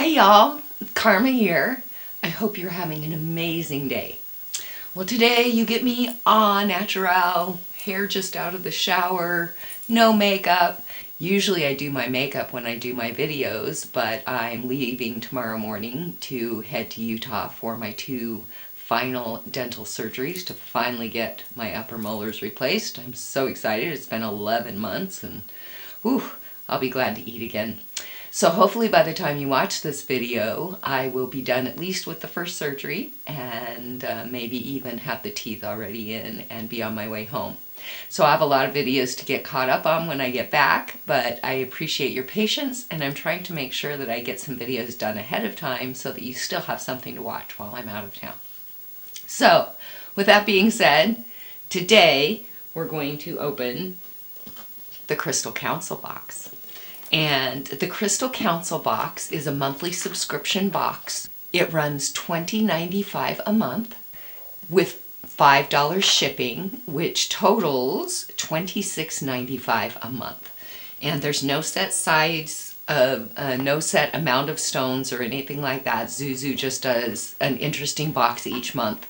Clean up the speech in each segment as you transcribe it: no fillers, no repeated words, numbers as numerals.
Hey y'all, Karma here. I hope you're having an amazing day. Well, today you get me au natural, hair just out of the shower, no makeup. Usually I do my makeup when I do my videos, but I'm leaving tomorrow morning to head to Utah for my 2 final dental surgeries to finally get my upper molars replaced. I'm so excited. It's been 11 months and whew, I'll be glad to eat again. So hopefully by the time you watch this video, I will be done at least with the first surgery and maybe even have the teeth already in and be on my way home. So I have a lot of videos to get caught up on when I get back, but I appreciate your patience and I'm trying to make sure that I get some videos done ahead of time so that you still have something to watch while I'm out of town. So with that being said, today we're going to open the Crystal Council box. And the Crystal Council box is a monthly subscription box. It runs $20.95 a month with $5 shipping, which totals $26.95 a month. And there's no set size, no set amount of stones or anything like that. Zuzu just does an interesting box each month.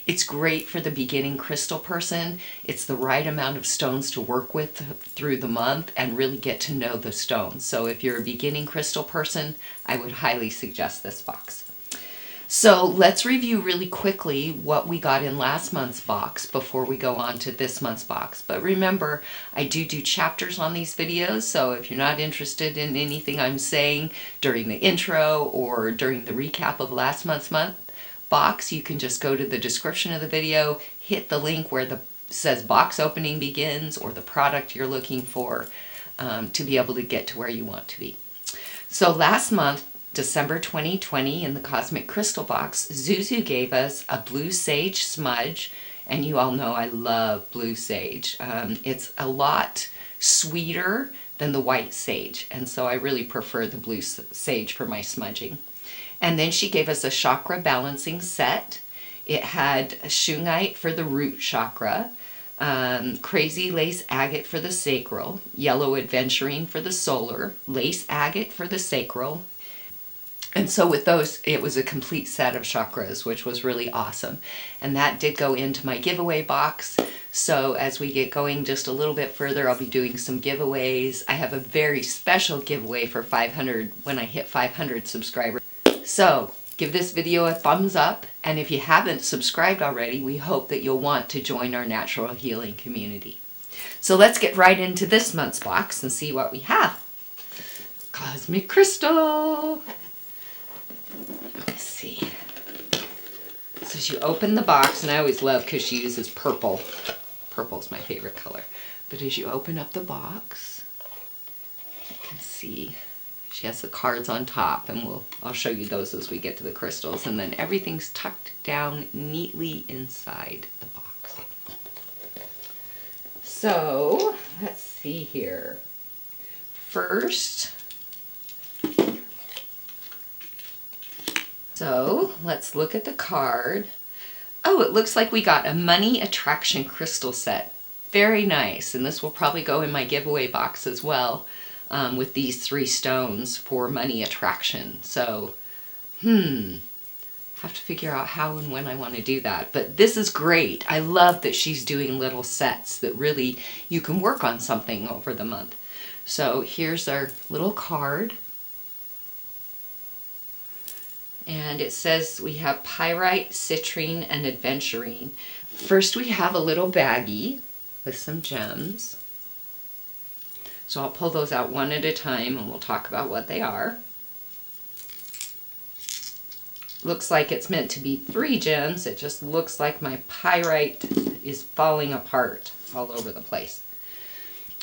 It's great for the beginning crystal person. It's the right amount of stones to work with through the month and really get to know the stones. So if you're a beginning crystal person, I would highly suggest this box. So let's review really quickly what we got in last month's box before we go on to this month's box. But remember, I do chapters on these videos, so if you're not interested in anything I'm saying during the intro or during the recap of last month's box, you can just go to the description of the video, hit the link where the says box opening begins or the product you're looking for to be able to get to where you want to be. So last month, December 2020, in the Cosmiccrystal box, Zuzu gave us a blue sage smudge, and you all know I love blue sage. It's a lot sweeter than the white sage, and so I really prefer the blue sage for my smudging. And then she gave us a chakra balancing set. It had a shungite for the root chakra, crazy lace agate for the sacral, yellow aventurine for the solar, lace agate for the sacral. And so with those, it was a complete set of chakras, which was really awesome. And that did go into my giveaway box. So as we get going just a little bit further, I'll be doing some giveaways. I have a very special giveaway for 500 when I hit 500 subscribers. So give this video a thumbs up, and if you haven't subscribed already, we hope that you'll want to join our natural healing community. So let's get right into this month's box and see what we have. Cosmiccrystal. Let's see. So as you open the box, and I always love because she uses purple. Purple's my favorite color. But as you open up the box, you can see she has the cards on top, and I'll show you those as we get to the crystals. And then everything's tucked down neatly inside the box. So let's see here. First, so let's look at the card. Oh, it looks like we got a money attraction crystal set. Very nice, and this will probably go in my giveaway box as well. With these 3 stones for money attraction. So, have to figure out how and when I want to do that. But this is great. I love that she's doing little sets that really you can work on something over the month. So here's our little card. And it says we have Pyrite, Citrine, and Aventurine. First we have a little baggie with some gems. So I'll pull those out one at a time and we'll talk about what they are. Looks like it's meant to be 3 gems. It just looks like my pyrite is falling apart all over the place.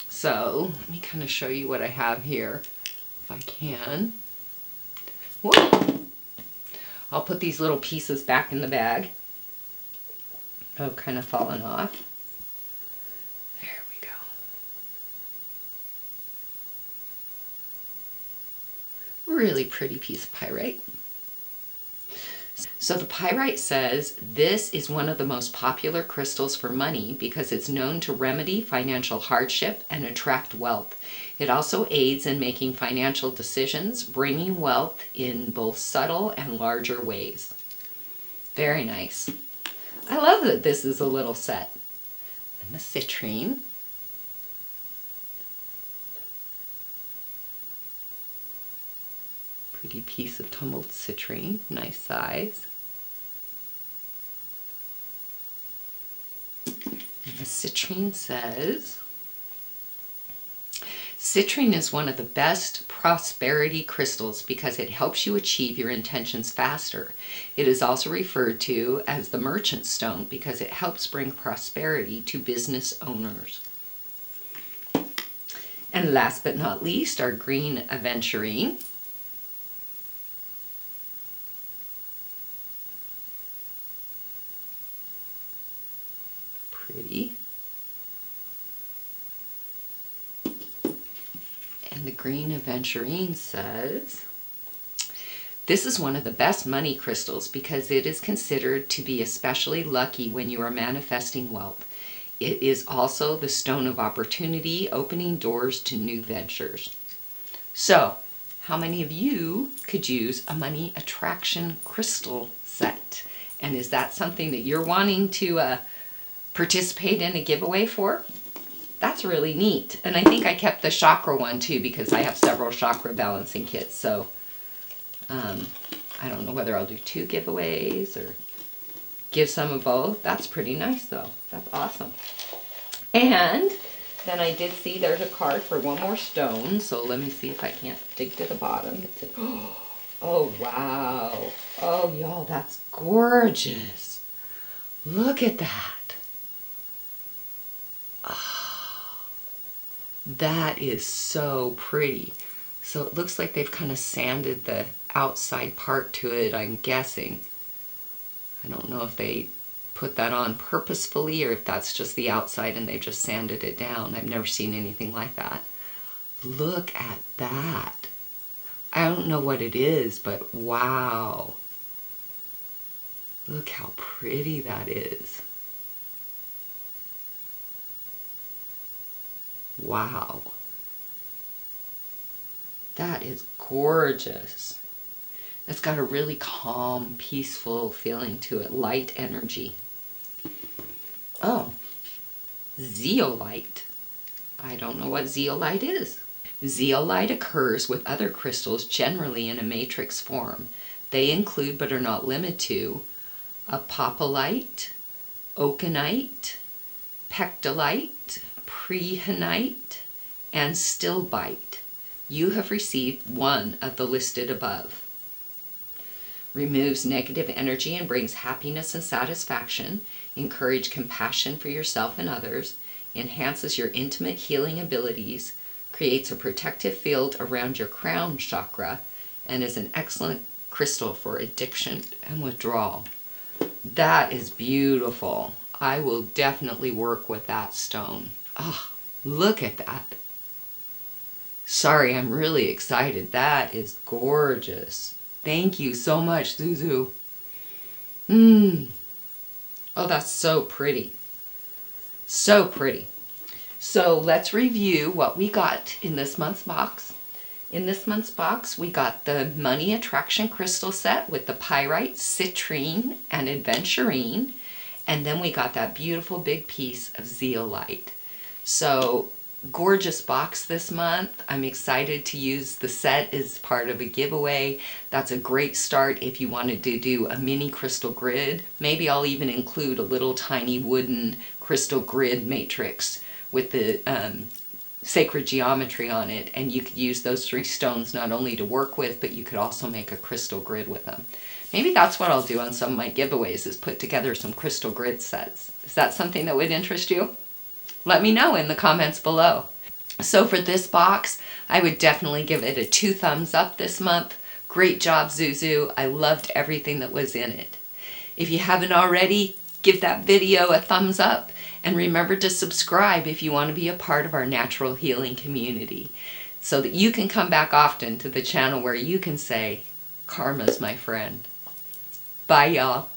So let me kind of show you what I have here, if I can. Whoa. I'll put these little pieces back in the bag. Oh, kind of fallen off. Really pretty piece of pyrite. So the Pyrite says this is one of the most popular crystals for money because it's known to remedy financial hardship and attract wealth. It also aids in making financial decisions, bringing wealth in both subtle and larger ways. Very nice. I love that this is a little set. And the citrine. Pretty piece of tumbled citrine, nice size. And the citrine says, citrine is one of the best prosperity crystals because it helps you achieve your intentions faster. It is also referred to as the merchant stone because it helps bring prosperity to business owners. And last but not least, our green Aventurine. Pretty. And the green Aventurine says, this is one of the best money crystals because it is considered to be especially lucky when you are manifesting wealth. It is also the stone of opportunity, opening doors to new ventures. So, how many of you could use a money attraction crystal set? And is that something that you're wanting to participate in a giveaway for? That's really neat. And I think I kept the chakra one too because I have several chakra balancing kits. So I don't know whether I'll do 2 giveaways or give some of both. That's pretty nice though. That's awesome. And then I did see there's a card for one more stone. So let me see if I can't dig to the bottom. It said, oh wow. Oh y'all, that's gorgeous. Look at that. Oh, that is so pretty. So it looks like they've kind of sanded the outside part to it, I'm guessing. I don't know if they put that on purposefully or if that's just the outside and they've just sanded it down. I've never seen anything like that. Look at that. I don't know what it is, but wow. Look how pretty that is. Wow. That is gorgeous. It's got a really calm, peaceful feeling to it, light energy. Oh, zeolite. I don't know what zeolite is. Zeolite occurs with other crystals generally in a matrix form. They include, but are not limited to, apophyllite, oakenite, pectolite, prehenite, and stilbite. You have received one of the listed above. Removes negative energy and brings happiness and satisfaction. Encourage compassion for yourself and others. Enhances your intimate healing abilities. Creates a protective field around your crown chakra. And is an excellent crystal for addiction and withdrawal. That is beautiful. I will definitely work with that stone. Ah, oh, look at that. Sorry, I'm really excited. That is gorgeous. Thank you so much, Zuzu. Oh, that's so pretty. So pretty. So let's review what we got in this month's box. In this month's box, we got the Money Attraction Crystal set with the Pyrite, Citrine, and Aventurine. And then we got that beautiful big piece of zeolite. So, gorgeous box this month. I'm excited to use the set as part of a giveaway. That's a great start if you wanted to do a mini crystal grid. Maybe I'll even include a little tiny wooden crystal grid matrix with the sacred geometry on it, and you could use those 3 stones not only to work with, but you could also make a crystal grid with them. Maybe that's what I'll do on some of my giveaways, is put together some crystal grid sets. Is that something that would interest you? Let me know in the comments below. So for this box, I would definitely give it a 2 thumbs up this month. Great job, Zuzu. I loved everything that was in it. If you haven't already, give that video a thumbs up. And remember to subscribe if you want to be a part of our natural healing community, so that you can come back often to the channel where you can say, Karma's my friend. Bye. Bye, y'all.